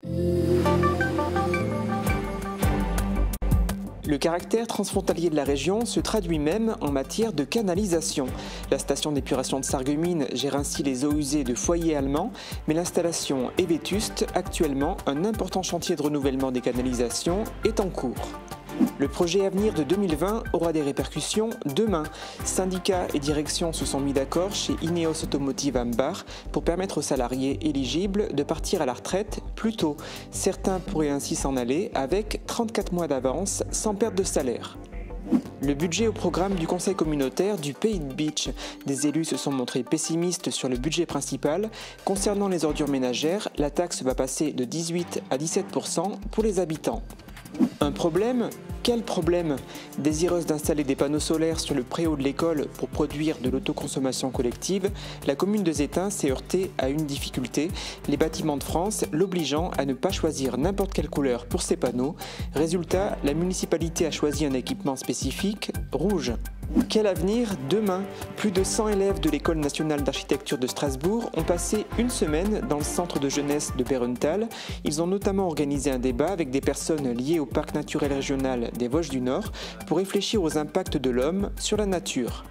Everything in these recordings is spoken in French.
Le caractère transfrontalier de la région se traduit même en matière de canalisation. La station d'épuration de Sarreguemines gère ainsi les eaux usées de foyers allemands, mais l'installation est vétuste. Actuellement, un important chantier de renouvellement des canalisations est en cours. Le projet Avenir de 2020 aura des répercussions demain. Syndicats et direction se sont mis d'accord chez Ineos Automotive Ambar pour permettre aux salariés éligibles de partir à la retraite plus tôt. Certains pourraient ainsi s'en aller avec 34 mois d'avance sans perte de salaire. Le budget au programme du Conseil communautaire du Pays de Bitche. Des élus se sont montrés pessimistes sur le budget principal. Concernant les ordures ménagères, la taxe va passer de 18 à 17% pour les habitants. Un problème ? Quel problème ? Désireuse d'installer des panneaux solaires sur le préau de l'école pour produire de l'autoconsommation collective, la commune de Zétain s'est heurtée à une difficulté, les bâtiments de France l'obligeant à ne pas choisir n'importe quelle couleur pour ses panneaux. Résultat, la municipalité a choisi un équipement spécifique, rouge. Quel avenir demain ? Plus de 100 élèves de l'École nationale d'architecture de Strasbourg ont passé une semaine dans le centre de jeunesse de Berenthal. Ils ont notamment organisé un débat avec des personnes liées au parc naturel régional des Vosges du Nord pour réfléchir aux impacts de l'homme sur la nature.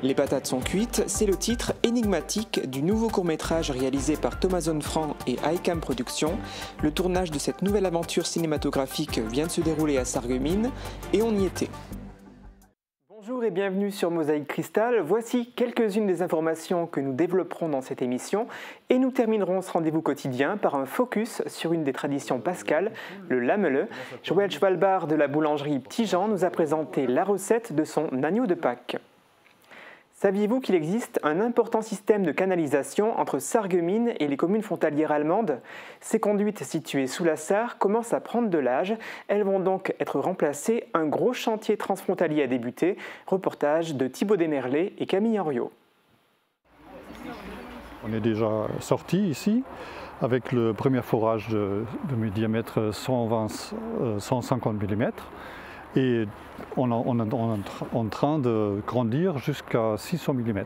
Les patates sont cuites, c'est le titre énigmatique du nouveau court-métrage réalisé par Thomason Franc et iCam Productions. Le tournage de cette nouvelle aventure cinématographique vient de se dérouler à Sarreguemines et on y était. Bonjour et bienvenue sur Mosaïque Cristal. Voici quelques-unes des informations que nous développerons dans cette émission et nous terminerons ce rendez-vous quotidien par un focus sur une des traditions pascales, le lamele. Joël Schwalbard de la boulangerie Petit Jean nous a présenté la recette de son agneau de Pâques. Saviez-vous qu'il existe un important système de canalisation entre Sarreguemines et les communes frontalières allemandes ? Ces conduites situées sous la Sarre commencent à prendre de l'âge. Elles vont donc être remplacées. Un gros chantier transfrontalier a débuté. Reportage de Thibaut Desmerlet et Camille Henriot. On est déjà sorti ici avec le premier forage de diamètre 150 mm. Et on est en train de grandir jusqu'à 600 mm.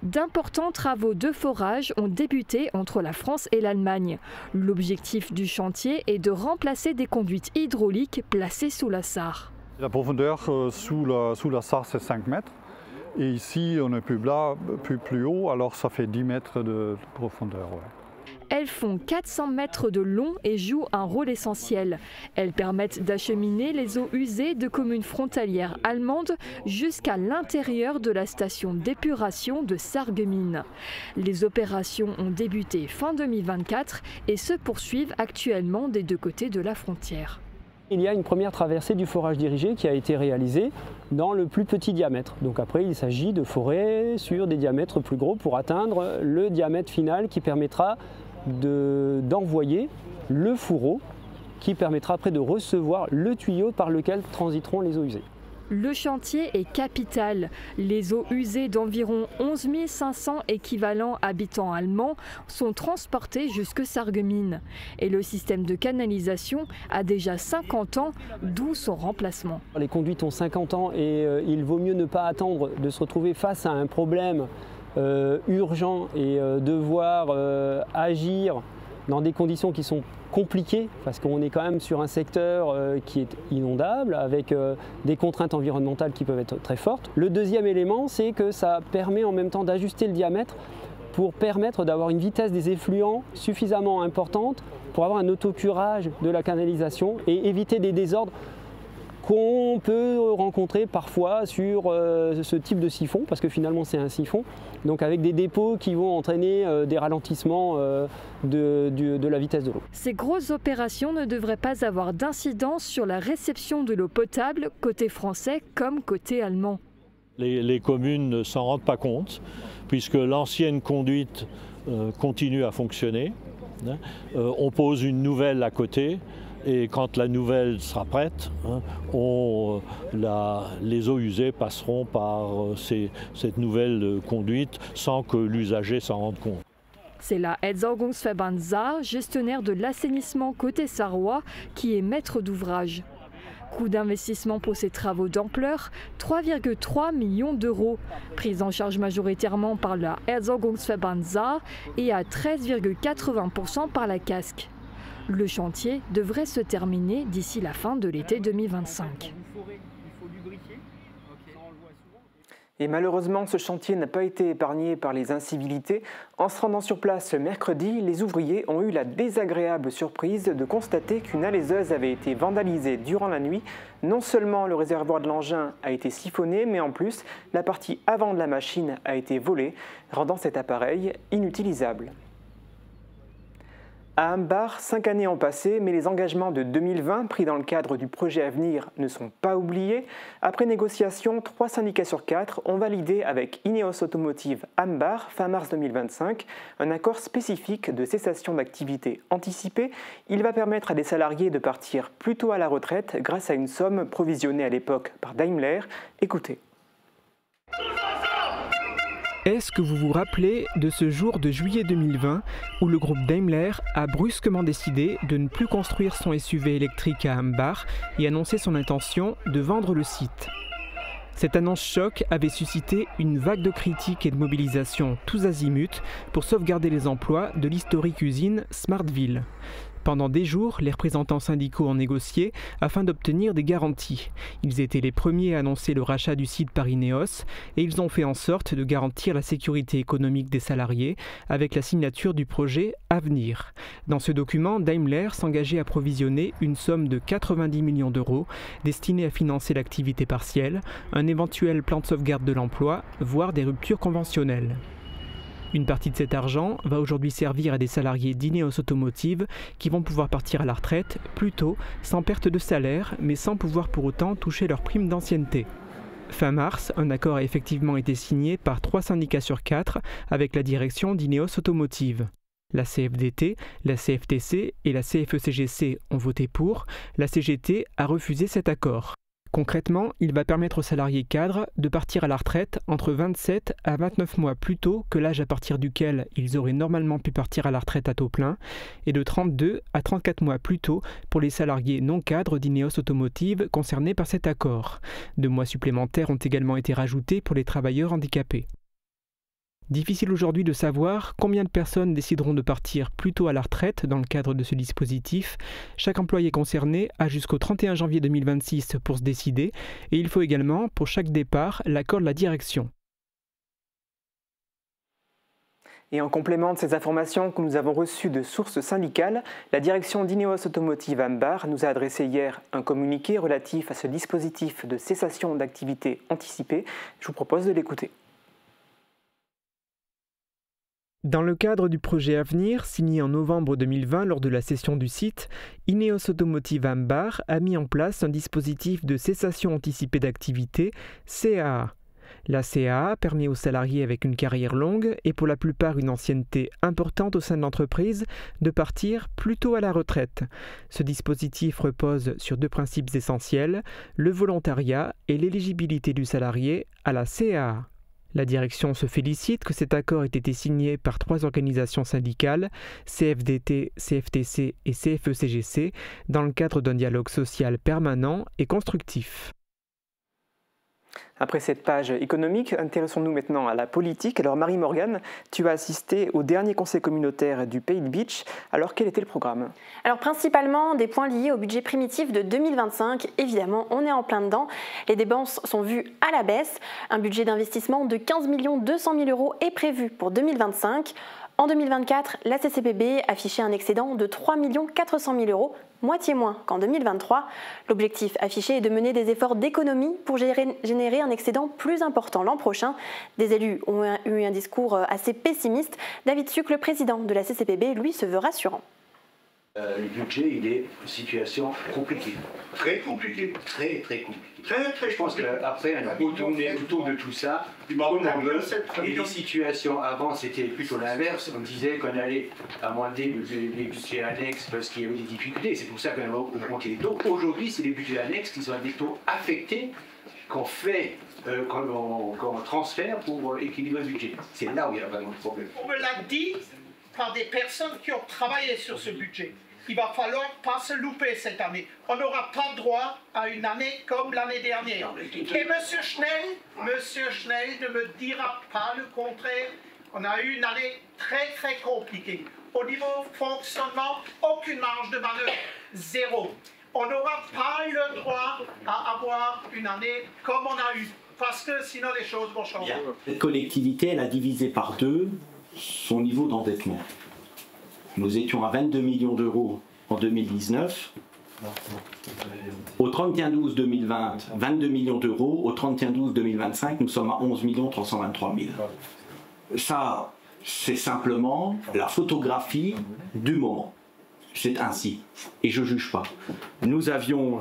D'importants travaux de forage ont débuté entre la France et l'Allemagne. L'objectif du chantier est de remplacer des conduites hydrauliques placées sous la Sarre. La profondeur sous la Sarre, c'est 5 mètres. Et ici, on est plus haut, alors ça fait 10 mètres de profondeur. Ouais. Elles font 400 mètres de long et jouent un rôle essentiel. Elles permettent d'acheminer les eaux usées de communes frontalières allemandes jusqu'à l'intérieur de la station d'épuration de Sarreguemines. Les opérations ont débuté fin 2024 et se poursuivent actuellement des deux côtés de la frontière. Il y a une première traversée du forage dirigé qui a été réalisée dans le plus petit diamètre. Donc après, il s'agit de forer sur des diamètres plus gros pour atteindre le diamètre final qui permettra d'envoyer le fourreau qui permettra après de recevoir le tuyau par lequel transiteront les eaux usées. Le chantier est capital. Les eaux usées d'environ 11 500 équivalents habitants allemands sont transportées jusque Sarreguemines. Et le système de canalisation a déjà 50 ans, d'où son remplacement. Les conduites ont 50 ans et il vaut mieux ne pas attendre de se retrouver face à un problème urgent et devoir agir dans des conditions qui sont compliquées parce qu'on est quand même sur un secteur qui est inondable avec des contraintes environnementales qui peuvent être très fortes. Le deuxième élément, c'est que ça permet en même temps d'ajuster le diamètre pour permettre d'avoir une vitesse des effluents suffisamment importante pour avoir un autocurage de la canalisation et éviter des désordres qu'on peut rencontrer parfois sur ce type de siphon, parce que finalement c'est un siphon, donc avec des dépôts qui vont entraîner des ralentissements de la vitesse de l'eau. Ces grosses opérations ne devraient pas avoir d'incidence sur la réception de l'eau potable, côté français comme côté allemand. Les communes ne s'en rendent pas compte, puisque l'ancienne conduite continue à fonctionner. On pose une nouvelle à côté. Et quand la nouvelle sera prête, les eaux usées passeront par cette nouvelle conduite sans que l'usager s'en rende compte. C'est la Entsorgungsverband Saar, gestionnaire de l'assainissement côté sarrois, qui est maître d'ouvrage. Coût d'investissement pour ces travaux d'ampleur, 3,3 millions d'euros, prise en charge majoritairement par la Entsorgungsverband Saar et à 13,80% par la casque. Le chantier devrait se terminer d'ici la fin de l'été 2025. Et malheureusement, ce chantier n'a pas été épargné par les incivilités. En se rendant sur place ce mercredi, les ouvriers ont eu la désagréable surprise de constater qu'une alaiseuse avait été vandalisée durant la nuit. Non seulement le réservoir de l'engin a été siphonné, mais en plus, la partie avant de la machine a été volée, rendant cet appareil inutilisable. À Ambach, 5 années ont passé, mais les engagements de 2020 pris dans le cadre du projet Avenir ne sont pas oubliés. Après négociation, 3 syndicats sur 4 ont validé avec Ineos Automotive Ambach, fin mars 2025, un accord spécifique de cessation d'activité anticipée. Il va permettre à des salariés de partir plus tôt à la retraite grâce à une somme provisionnée à l'époque par Daimler. Écoutez. Est-ce que vous vous rappelez de ce jour de juillet 2020 où le groupe Daimler a brusquement décidé de ne plus construire son SUV électrique à Ambach et annoncé son intention de vendre le site? Cette annonce choc avait suscité une vague de critiques et de mobilisation tous azimuts pour sauvegarder les emplois de l'historique usine Smartville. Pendant des jours, les représentants syndicaux ont négocié afin d'obtenir des garanties. Ils étaient les premiers à annoncer le rachat du site par Ineos et ils ont fait en sorte de garantir la sécurité économique des salariés avec la signature du projet Avenir. Dans ce document, Daimler s'engageait à provisionner une somme de 90 millions d'euros destinée à financer l'activité partielle, un éventuel plan de sauvegarde de l'emploi, voire des ruptures conventionnelles. Une partie de cet argent va aujourd'hui servir à des salariés d'Ineos Automotive qui vont pouvoir partir à la retraite plus tôt, sans perte de salaire, mais sans pouvoir pour autant toucher leur prime d'ancienneté. Fin mars, un accord a effectivement été signé par 3 syndicats sur 4 avec la direction d'Ineos Automotive. La CFDT, la CFTC et la CFE-CGC ont voté pour, la CGT a refusé cet accord. Concrètement, il va permettre aux salariés cadres de partir à la retraite entre 27 à 29 mois plus tôt que l'âge à partir duquel ils auraient normalement pu partir à la retraite à taux plein, et de 32 à 34 mois plus tôt pour les salariés non cadres d'Ineos Automotive concernés par cet accord. 2 mois supplémentaires ont également été rajoutés pour les travailleurs handicapés. Difficile aujourd'hui de savoir combien de personnes décideront de partir plus tôt à la retraite dans le cadre de ce dispositif. Chaque employé concerné a jusqu'au 31 janvier 2026 pour se décider et il faut également, pour chaque départ, l'accord de la direction. Et en complément de ces informations que nous avons reçues de sources syndicales, la direction d'Ineos Automotive Ambach nous a adressé hier un communiqué relatif à ce dispositif de cessation d'activité anticipée. Je vous propose de l'écouter. Dans le cadre du projet Avenir, signé en novembre 2020 lors de la cession du site, Ineos Automotive Ambach a mis en place un dispositif de cessation anticipée d'activité, CAA. La CAA permet aux salariés avec une carrière longue et pour la plupart une ancienneté importante au sein de l'entreprise de partir plus tôt à la retraite. Ce dispositif repose sur 2 principes essentiels, le volontariat et l'éligibilité du salarié à la CAA. La direction se félicite que cet accord ait été signé par 3 organisations syndicales, CFDT, CFTC et CFE-CGC, dans le cadre d'un dialogue social permanent et constructif. Après cette page économique, intéressons-nous maintenant à la politique. Alors Marie-Morgane, tu as assisté au dernier conseil communautaire du Pays de Bitche. Alors quel était le programme? Alors principalement des points liés au budget primitif de 2025. Évidemment, on est en plein dedans. Les dépenses sont vues à la baisse. Un budget d'investissement de 15 200 000 € est prévu pour 2025. En 2024, la CCPB affichait un excédent de 3 400 000 €, moitié moins qu'en 2023. L'objectif affiché est de mener des efforts d'économie pour générer un excédent plus important l'an prochain. Des élus ont eu un discours assez pessimiste. David Suc, le président de la CCPB, lui, se veut rassurant. Le budget, il est une situation compliquée. Très compliqué. Très, très compliqué. Très Je pense qu'après, on a tourné autour de tout ça. Et les situations avant, c'était plutôt l'inverse. On disait qu'on allait amender les budgets annexes parce qu'il y avait des difficultés. C'est pour ça qu'on a augmenté les taux. Aujourd'hui, c'est les budgets annexes qui sont des taux affectés qu'on fait, qu'on transfère pour équilibrer le budget. C'est là où il y a vraiment le problème. On me l'a dit par des personnes qui ont travaillé sur ce budget. Il va falloir pas se louper cette année. On n'aura pas droit à une année comme l'année dernière. Et Monsieur Schnell ne me dira pas le contraire. On a eu une année très très compliquée. Au niveau fonctionnement, aucune marge de manœuvre, zéro. On n'aura pas le droit à avoir une année comme on a eu, parce que sinon les choses vont changer. Cette collectivité, elle a divisé par 2 son niveau d'endettement. Nous étions à 22 millions d'euros en 2019. Au 31-12-2020, 22 millions d'euros. Au 31-12-2025, nous sommes à 11 323 000. Ça, c'est simplement la photographie du moment. C'est ainsi. Et je ne juge pas. Nous avions,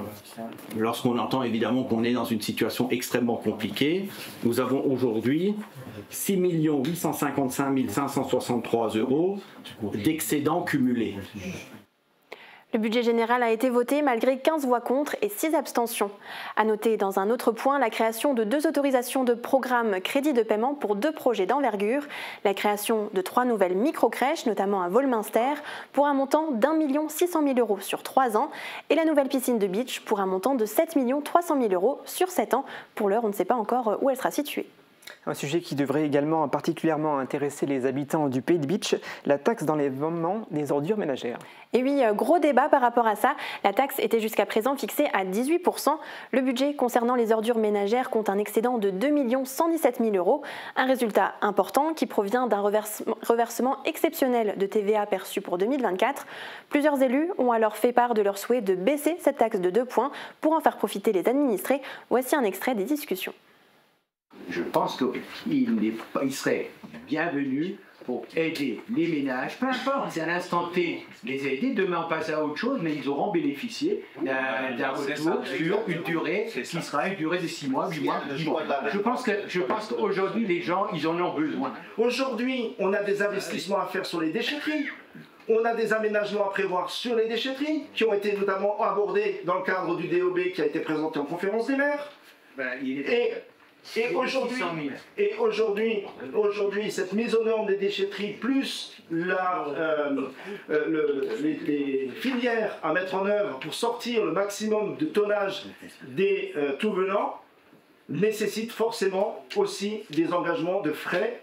lorsqu'on entend évidemment qu'on est dans une situation extrêmement compliquée, nous avons aujourd'hui 6 855 563 € d'excédent cumulé. Le budget général a été voté malgré 15 voix contre et 6 abstentions. À noter dans un autre point la création de 2 autorisations de programme crédit de paiement pour 2 projets d'envergure, la création de 3 nouvelles micro-crèches, notamment à Volminster, pour un montant d'1 600 000 € sur 3 ans, et la nouvelle piscine de beach pour un montant de 7 300 000 € sur 7 ans. Pour l'heure, on ne sait pas encore où elle sera située. Un sujet qui devrait également particulièrement intéresser les habitants du Pays de Bitche, la taxe d'enlèvement des ordures ménagères. Et oui, gros débat par rapport à ça. La taxe était jusqu'à présent fixée à 18%. Le budget concernant les ordures ménagères compte un excédent de 2 117 000 €. Un résultat important qui provient d'un reversement exceptionnel de TVA perçu pour 2024. Plusieurs élus ont alors fait part de leur souhait de baisser cette taxe de 2 points pour en faire profiter les administrés. Voici un extrait des discussions. Je pense qu'il serait bienvenu pour aider les ménages, peu importe, c'est à l'instant T, les aider, demain on passe à autre chose, mais ils auront bénéficié d'un retour sur une durée qui sera une durée de 6 mois, 8 mois, 10 mois. Je pense qu'aujourd'hui les gens, ils en ont besoin. Aujourd'hui, on a des investissements à faire sur les déchetteries. On a des aménagements à prévoir sur les déchetteries, qui ont été notamment abordés dans le cadre du DOB qui a été présenté en conférence des maires. Et aujourd'hui, cette mise aux normes des déchetteries, plus les filières à mettre en œuvre pour sortir le maximum de tonnage des tout venants, nécessite forcément aussi des engagements de frais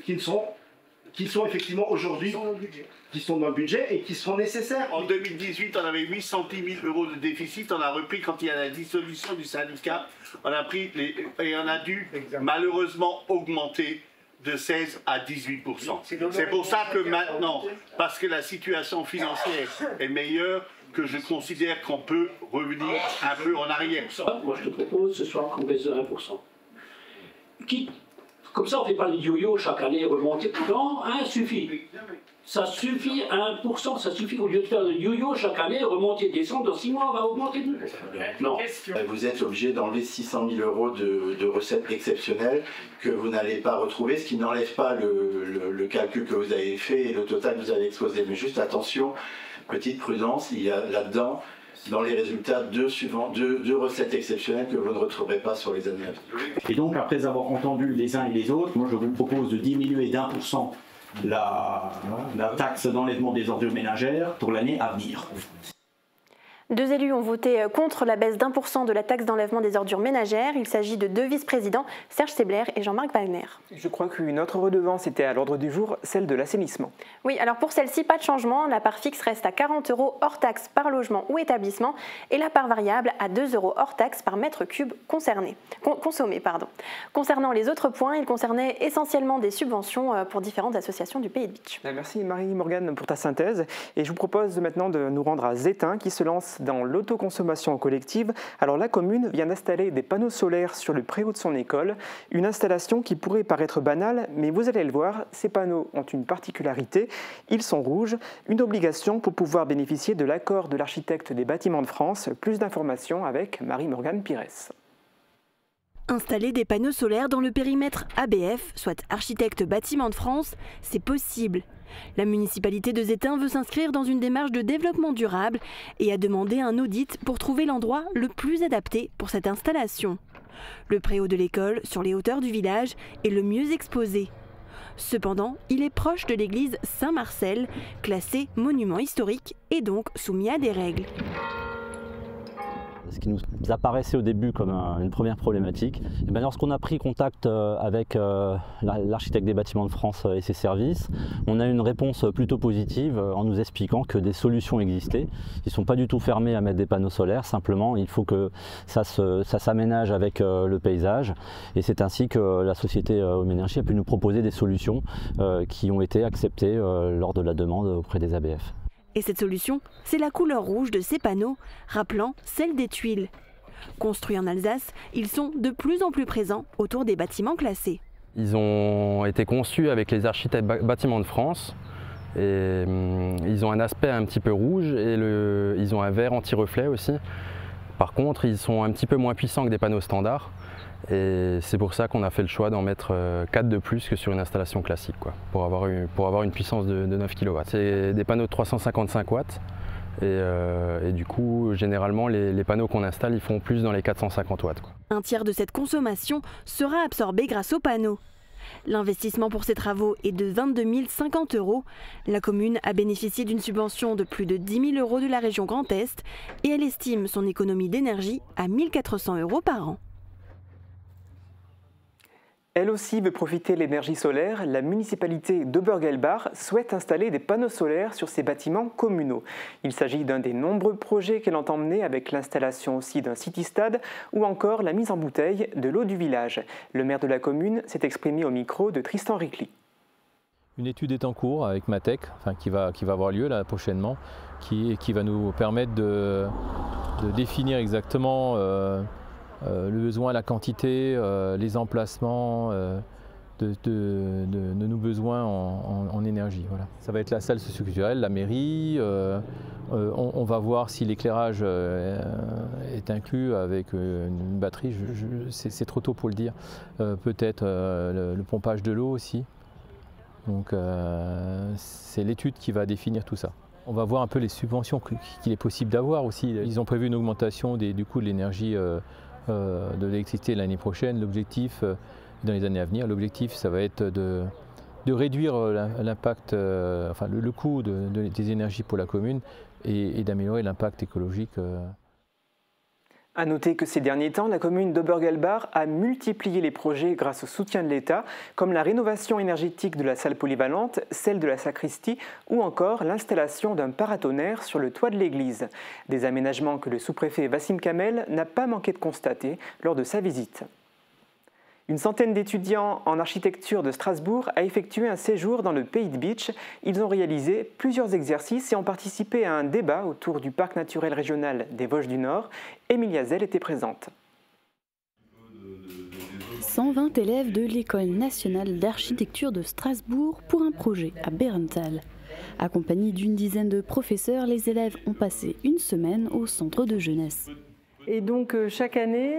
qui sont effectivement aujourd'hui qui sont dans le budget et qui seront nécessaires. En 2018, on avait 810 000 € de déficit, on a repris quand il y a la dissolution du syndicat, on a pris et on a dû malheureusement augmenter de 16 à 18%. C'est pour ça que maintenant, parce que la situation financière est meilleure, que je considère qu'on peut revenir un peu en arrière. Moi je te propose ce soir qu'on baisse de 1%. Comme ça on ne fait pas les yo-yo chaque année remonter. Non, 1 suffit. Ça suffit, 1%, ça suffit au lieu de faire le yo-yo chaque année, remonter, descendre, dans 6 mois on va augmenter. Non. Vous êtes obligé d'enlever 600 000 € de recettes exceptionnelles que vous n'allez pas retrouver, ce qui n'enlève pas le calcul que vous avez fait et le total que vous avez exposé. Mais juste attention, petite prudence, il y a là-dedans, dans les résultats, deux recettes exceptionnelles que vous ne retrouverez pas sur les années à venir. Et donc, après avoir entendu les uns et les autres, moi je vous propose de diminuer d'1% la taxe d'enlèvement des ordures ménagères pour l'année à venir. 2 élus ont voté contre la baisse d'1% de la taxe d'enlèvement des ordures ménagères. Il s'agit de 2 vice-présidents, Serge Sebler et Jean-Marc Wagner. Je crois qu'une autre redevance était à l'ordre du jour, celle de l'assainissement. Oui, alors pour celle-ci, pas de changement. La part fixe reste à 40 € hors taxe par logement ou établissement et la part variable à 2 € hors taxe par mètre cube consommé. Concernant les autres points, ils concernaient essentiellement des subventions pour différentes associations du Pays de Bitche. Merci Marie-Morgane pour ta synthèse. Et je vous propose maintenant de nous rendre à Zétain qui se lance dans l'autoconsommation collective. Alors la commune vient d'installer des panneaux solaires sur le préau de son école, une installation qui pourrait paraître banale, mais vous allez le voir, ces panneaux ont une particularité, ils sont rouges, une obligation pour pouvoir bénéficier de l'accord de l'architecte des bâtiments de France. Plus d'informations avec Marie-Morgane Pires. Installer des panneaux solaires dans le périmètre ABF, soit Architecte Bâtiments de France, c'est possible. La municipalité de Zétain veut s'inscrire dans une démarche de développement durable et a demandé un audit pour trouver l'endroit le plus adapté pour cette installation. Le préau de l'école, sur les hauteurs du village, est le mieux exposé. Cependant, il est proche de l'église Saint-Marcel, classée monument historique et donc soumis à des règles. ce qui nous apparaissait au début comme une première problématique. Et bien, lorsqu'on a pris contact avec l'architecte des bâtiments de France et ses services, on a eu une réponse plutôt positive en nous expliquant que des solutions existaient. Ils ne sont pas du tout fermés à mettre des panneaux solaires, simplement il faut que ça s'aménage avec le paysage. Et c'est ainsi que la société Home Energy a pu nous proposer des solutions qui ont été acceptées lors de la demande auprès des ABF. Et cette solution, c'est la couleur rouge de ces panneaux, rappelant celle des tuiles. Construits en Alsace, ils sont de plus en plus présents autour des bâtiments classés. Ils ont été conçus avec les architectes bâtiments de France et ils ont un aspect un petit peu rouge et ils ont un verre anti-reflet aussi. Par contre, ils sont un petit peu moins puissants que des panneaux standards et c'est pour ça qu'on a fait le choix d'en mettre 4 de plus que sur une installation classique, pour avoir une puissance de 9 kW. C'est des panneaux de 355 watts et du coup, généralement, les panneaux qu'on installe, ils font plus dans les 450 watts. Un tiers de cette consommation sera absorbé grâce aux panneaux. L'investissement pour ces travaux est de 22 050 €. La commune a bénéficié d'une subvention de plus de 10 000 € de la région Grand Est et elle estime son économie d'énergie à 1 400 € par an. Elle aussi veut profiter de l'énergie solaire. La municipalité d'Obergelbach souhaite installer des panneaux solaires sur ses bâtiments communaux. Il s'agit d'un des nombreux projets qu'elle entend mener avec l'installation aussi d'un city-stade ou encore la mise en bouteille de l'eau du village. Le maire de la commune s'est exprimé au micro de Tristan Ricli. Une étude est en cours avec Matec, qui va avoir lieu là prochainement, qui va nous permettre de définir exactement le besoin, la quantité, les emplacements de nos besoins en énergie. Voilà. Ça va être la salle socioculturelle, la mairie. On va voir si l'éclairage est inclus avec une batterie. C'est trop tôt pour le dire. Peut-être le pompage de l'eau aussi. Donc c'est l'étude qui va définir tout ça. On va voir un peu les subventions qu'il est possible d'avoir aussi. Ils ont prévu une augmentation du coût de l'énergie de l'électricité l'année prochaine. L'objectif, dans les années à venir, l'objectif, ça va être de réduire l'impact, le coût des énergies pour la commune et d'améliorer l'impact écologique. A noter que ces derniers temps, la commune d'Obergelbach a multiplié les projets grâce au soutien de l'État, comme la rénovation énergétique de la salle polyvalente, celle de la sacristie ou encore l'installation d'un paratonnerre sur le toit de l'église. Des aménagements que le sous-préfet Wassim Kamel n'a pas manqué de constater lors de sa visite. Une centaine d'étudiants en architecture de Strasbourg a effectué un séjour dans le Pays de Bitche. Ils ont réalisé plusieurs exercices et ont participé à un débat autour du parc naturel régional des Vosges du Nord. Emilia Zell était présente. 120 élèves de l'École nationale d'architecture de Strasbourg pour un projet à Bérenthal. Accompagnés d'une dizaine de professeurs, les élèves ont passé une semaine au centre de jeunesse. Et donc chaque année,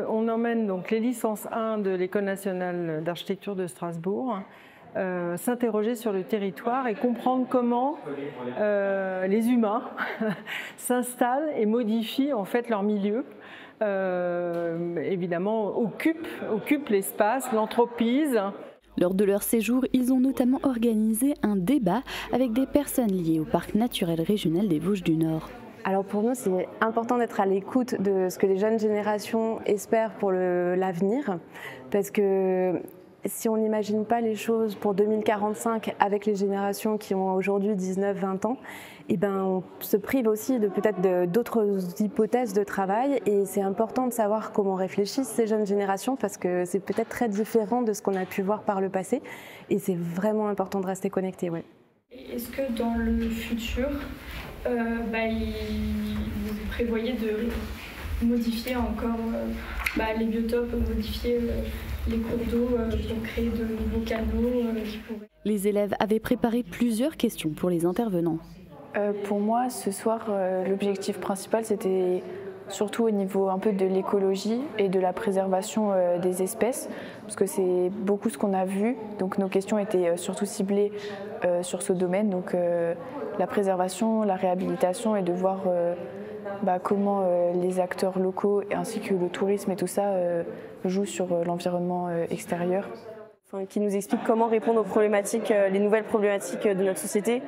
on emmène donc les licences 1 de l'École nationale d'architecture de Strasbourg s'interroger sur le territoire et comprendre comment les humains s'installent et modifient en fait leur milieu. Évidemment, occupent l'espace, l'anthropisent. Lors de leur séjour, ils ont notamment organisé un débat avec des personnes liées au parc naturel régional des Vosges du Nord. Alors pour nous, c'est important d'être à l'écoute de ce que les jeunes générations espèrent pour l'avenir, parce que si on n'imagine pas les choses pour 2045 avec les générations qui ont aujourd'hui 19-20 ans, eh ben on se prive aussi de peut-être d'autres hypothèses de travail et c'est important de savoir comment réfléchissent ces jeunes générations parce que c'est peut-être très différent de ce qu'on a pu voir par le passé et c'est vraiment important de rester connecté. Ouais. Est-ce que dans le futur, vous prévoyez de modifier encore les biotopes, modifier les cours d'eau pour créer de nouveaux canaux qui pourraient... Les élèves avaient préparé plusieurs questions pour les intervenants. Pour moi, ce soir, l'objectif principal, c'était surtout au niveau un peu de l'écologie et de la préservation des espèces, parce que c'est beaucoup ce qu'on a vu. Donc nos questions étaient surtout ciblées sur ce domaine, donc la préservation, la réhabilitation et de voir comment les acteurs locaux ainsi que le tourisme et tout ça jouent sur l'environnement extérieur. Qui nous explique comment répondre aux problématiques, les nouvelles problématiques de notre société.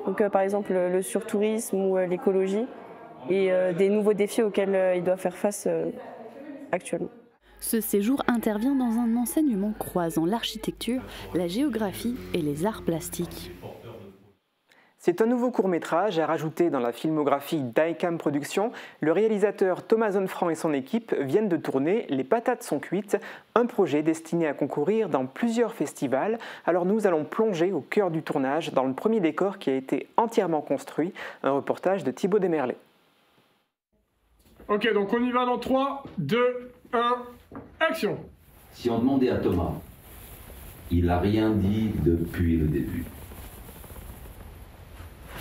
Donc, par exemple le surtourisme ou l'écologie et des nouveaux défis auxquels il doit faire face actuellement. Ce séjour intervient dans un enseignement croisant l'architecture, la géographie et les arts plastiques. C'est un nouveau court-métrage à rajouter dans la filmographie d'ICAM Productions. Le réalisateur Thomas Zonfranc et son équipe viennent de tourner Les patates sont cuites, un projet destiné à concourir dans plusieurs festivals. Alors nous allons plonger au cœur du tournage dans le premier décor qui a été entièrement construit. Un reportage de Thibaut Desmerlet. Ok, donc on y va dans 3, 2, 1, action! Si on demandait à Thomas, il n'a rien dit depuis le début.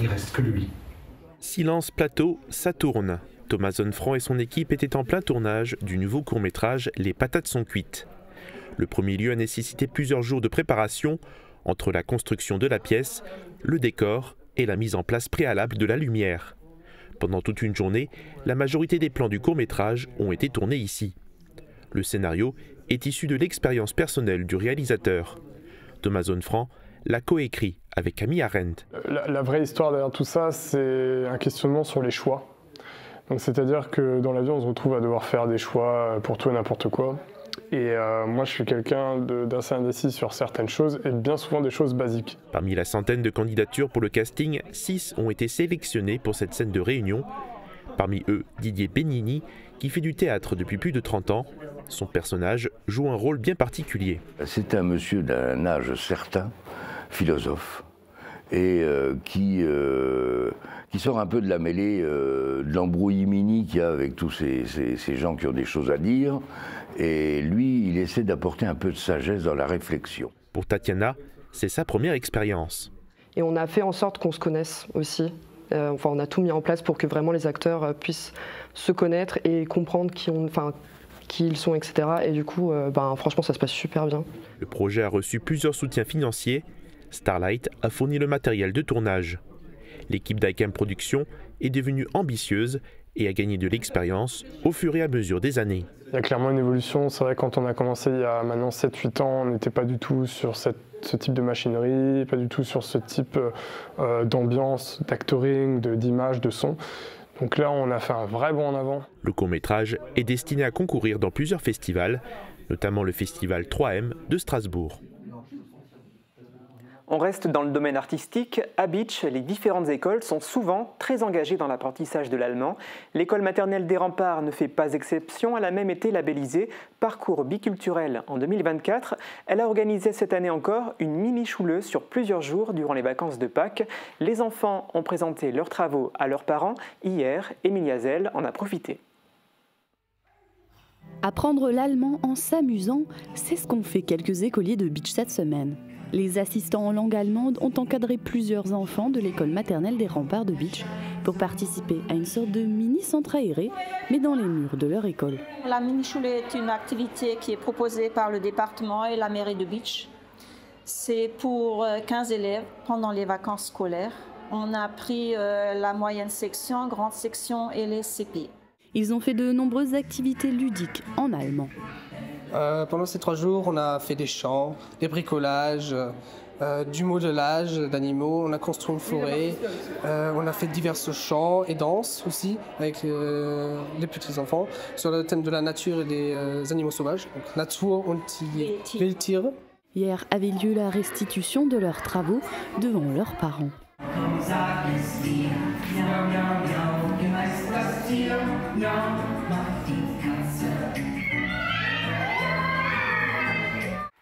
Il reste que lui. Silence plateau, ça tourne. Thomas Zonfranc et son équipe étaient en plein tournage du nouveau court-métrage Les patates sont cuites. Le premier lieu a nécessité plusieurs jours de préparation entre la construction de la pièce, le décor et la mise en place préalable de la lumière. Pendant toute une journée, la majorité des plans du court-métrage ont été tournés ici. Le scénario est issu de l'expérience personnelle du réalisateur. Thomas Zonfranc l'a coécrit avec Camille Arendt. La vraie histoire derrière tout ça, c'est un questionnement sur les choix. C'est-à-dire que dans la vie, on se retrouve à devoir faire des choix pour tout et n'importe quoi. Et moi, je suis quelqu'un d'assez indécis sur certaines choses, et bien souvent des choses basiques. Parmi la centaine de candidatures pour le casting, 6 ont été sélectionnés pour cette scène de réunion. Parmi eux, Didier Benigni, qui fait du théâtre depuis plus de 30 ans. Son personnage joue un rôle bien particulier. C'est un monsieur d'un âge certain, philosophe, et qui sort un peu de la mêlée de l'embrouillimini qu'il y a avec tous ces gens qui ont des choses à dire. Et lui, il essaie d'apporter un peu de sagesse dans la réflexion. Pour Tatiana, c'est sa première expérience. Et on a fait en sorte qu'on se connaisse aussi. On a tout mis en place pour que vraiment les acteurs puissent se connaître et comprendre qui ils sont, etc. Et du coup, franchement, ça se passe super bien. Le projet a reçu plusieurs soutiens financiers. Starlight a fourni le matériel de tournage. L'équipe d'ICAM Productions est devenue ambitieuse et a gagné de l'expérience au fur et à mesure des années. Il y a clairement une évolution. C'est vrai que quand on a commencé il y a maintenant 7-8 ans, on n'était pas du tout sur ce type de machinerie, pas du tout sur ce type d'ambiance, d'actoring, d'image, de son. Donc là, on a fait un vrai bond en avant. Le court-métrage est destiné à concourir dans plusieurs festivals, notamment le festival 3M de Strasbourg. On reste dans le domaine artistique. À Bitche, les différentes écoles sont souvent très engagées dans l'apprentissage de l'allemand. L'école maternelle des Remparts ne fait pas exception. Elle a même été labellisée Parcours biculturel en 2024. Elle a organisé cette année encore une mini-chouleuse sur plusieurs jours durant les vacances de Pâques. Les enfants ont présenté leurs travaux à leurs parents. Hier, Emilia Zell en a profité. Apprendre l'allemand en s'amusant, c'est ce qu'ont fait quelques écoliers de Bitche cette semaine. Les assistants en langue allemande ont encadré plusieurs enfants de l'école maternelle des Remparts de Bitche pour participer à une sorte de mini-centre aéré, mais dans les murs de leur école. La mini-choule est une activité qui est proposée par le département et la mairie de Bitche. C'est pour 15 élèves pendant les vacances scolaires. On a pris la moyenne section, grande section et les CP. Ils ont fait de nombreuses activités ludiques en allemand. Pendant ces 3 jours, on a fait des chants, des bricolages, du modelage d'animaux, on a construit une forêt, on a fait divers chants et danses aussi avec les petits-enfants sur le thème de la nature et des animaux sauvages. Donc, Natur und die Wildtiere. Hier avait lieu la restitution de leurs travaux devant leurs parents.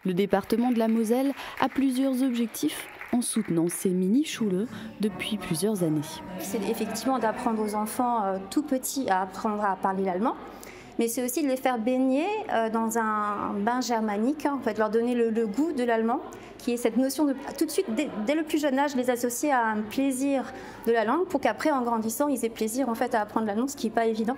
Le département de la Moselle a plusieurs objectifs en soutenant ces mini-chouleux depuis plusieurs années. C'est effectivement d'apprendre aux enfants tout petits à apprendre à parler l'allemand, mais c'est aussi de les faire baigner dans un bain germanique, en fait, leur donner le goût de l'allemand, qui est cette notion de tout de suite, dès le plus jeune âge, les associer à un plaisir de la langue pour qu'après, en grandissant, ils aient plaisir en fait, à apprendre l'allemand, ce qui n'est pas évident.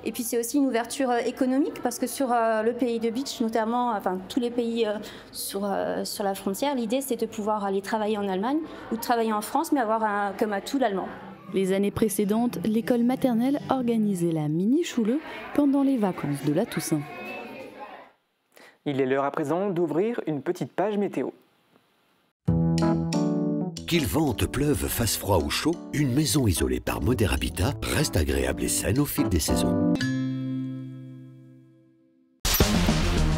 Et puis c'est aussi une ouverture économique parce que sur le pays de Bitche, notamment, enfin tous les pays sur la frontière, l'idée c'est de pouvoir aller travailler en Allemagne ou de travailler en France, mais avoir comme atout l'allemand. Les années précédentes, l'école maternelle organisait la mini-choule pendant les vacances de la Toussaint. Il est l'heure à présent d'ouvrir une petite page météo. Qu'il vente, pleuve, fasse froid ou chaud, une maison isolée par Moder Habitat reste agréable et saine au fil des saisons.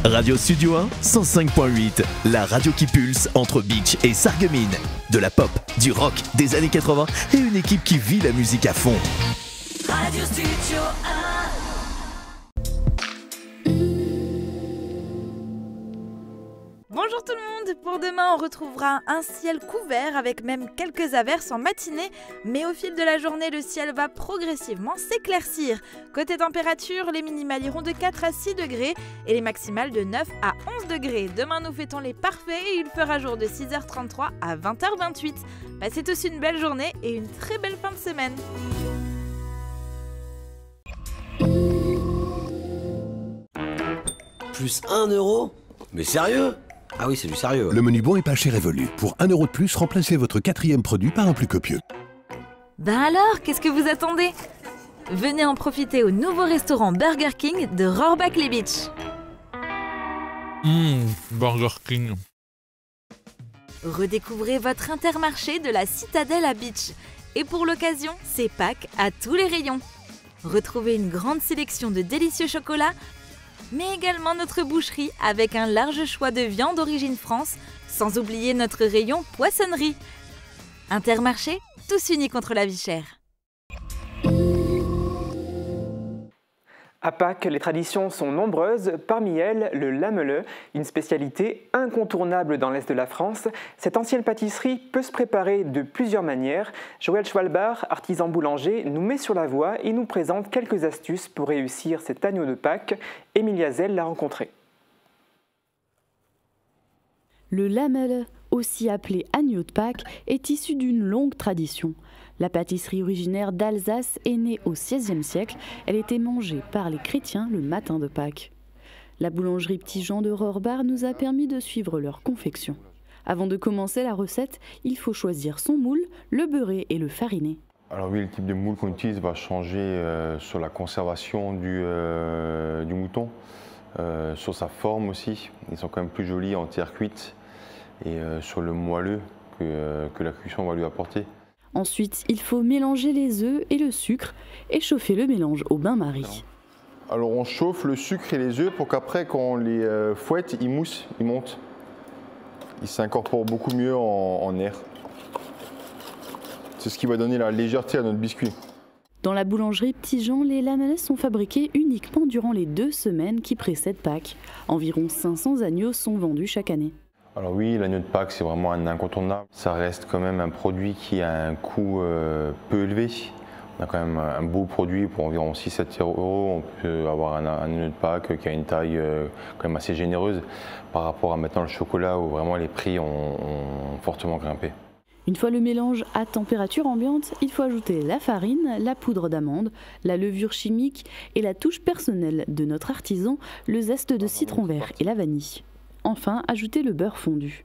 Radio Studio 1, 105.8, la radio qui pulse entre Beach et Sarreguemines. De la pop, du rock, des années 80 et une équipe qui vit la musique à fond. Radio Studio 1. Bonjour tout le monde, pour demain on retrouvera un ciel couvert avec même quelques averses en matinée, mais au fil de la journée le ciel va progressivement s'éclaircir. Côté température, les minimales iront de 4 à 6 degrés et les maximales de 9 à 11 degrés. Demain nous fêtons les parfaits et il fera jour de 6h33 à 20h28. Passez tous une belle journée et une très belle fin de semaine. Plus 1 euro? Mais sérieux? Ah oui, c'est du sérieux. Le menu bon et pas cher Evolu. Pour 1 euro de plus, remplacez votre 4e produit par un plus copieux. Ben alors, qu'est-ce que vous attendez? Venez en profiter au nouveau restaurant Burger King de Rohrbach-les-Beach. Burger King. Redécouvrez votre Intermarché de la Citadelle à Beach. Et pour l'occasion, c'est Pâques à tous les rayons. Retrouvez une grande sélection de délicieux chocolats, mais également notre boucherie avec un large choix de viande d'origine France, sans oublier notre rayon poissonnerie. Intermarché, tous unis contre la vie chère. À Pâques, les traditions sont nombreuses, parmi elles le lamele, une spécialité incontournable dans l'Est de la France. Cette ancienne pâtisserie peut se préparer de plusieurs manières. Joël Schwalbach, artisan boulanger, nous met sur la voie et nous présente quelques astuces pour réussir cet agneau de Pâques. Emilia Zell l'a rencontré. Le lamele, aussi appelé agneau de Pâques, est issu d'une longue tradition. La pâtisserie originaire d'Alsace est née au XVIe siècle. Elle était mangée par les chrétiens le matin de Pâques. La boulangerie Petit Jean de Rohrbach nous a permis de suivre leur confection. Avant de commencer la recette, il faut choisir son moule, le beurrer et le fariner. Alors oui, le type de moule qu'on utilise va changer sur la conservation du mouton, sur sa forme aussi. Ils sont quand même plus jolis en terre cuite et sur le moelleux que la cuisson va lui apporter. Ensuite, il faut mélanger les œufs et le sucre et chauffer le mélange au bain-marie. Alors on chauffe le sucre et les œufs pour qu'après, quand on les fouette, ils moussent, ils montent. Ils s'incorporent beaucoup mieux en air. C'est ce qui va donner la légèreté à notre biscuit. Dans la boulangerie Petit Jean, les lamelles sont fabriqués uniquement durant les 2 semaines qui précèdent Pâques. Environ 500 agneaux sont vendus chaque année. Alors oui, l'agneau de Pâques, c'est vraiment un incontournable. Ça reste quand même un produit qui a un coût peu élevé. On a quand même un beau produit pour environ 6-7 €. On peut avoir un agneau de Pâques qui a une taille quand même assez généreuse par rapport à maintenant le chocolat où vraiment les prix ont fortement grimpé. Une fois le mélange à température ambiante, il faut ajouter la farine, la poudre d'amande, la levure chimique et la touche personnelle de notre artisan, le zeste de citron vert et la vanille. Enfin, ajoutez le beurre fondu.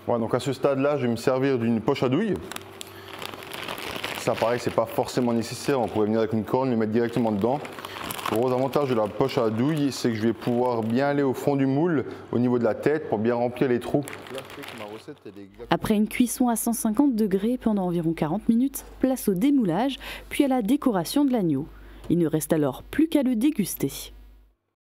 Ouais, donc à ce stade-là, je vais me servir d'une poche à douille. Ça, pareil, c'est pas forcément nécessaire. On pourrait venir avec une corne, le mettre directement dedans. Le gros avantage de la poche à douille, c'est que je vais pouvoir bien aller au fond du moule, au niveau de la tête, pour bien remplir les trous. Après une cuisson à 150 degrés pendant environ 40 minutes, place au démoulage, puis à la décoration de l'agneau. Il ne reste alors plus qu'à le déguster.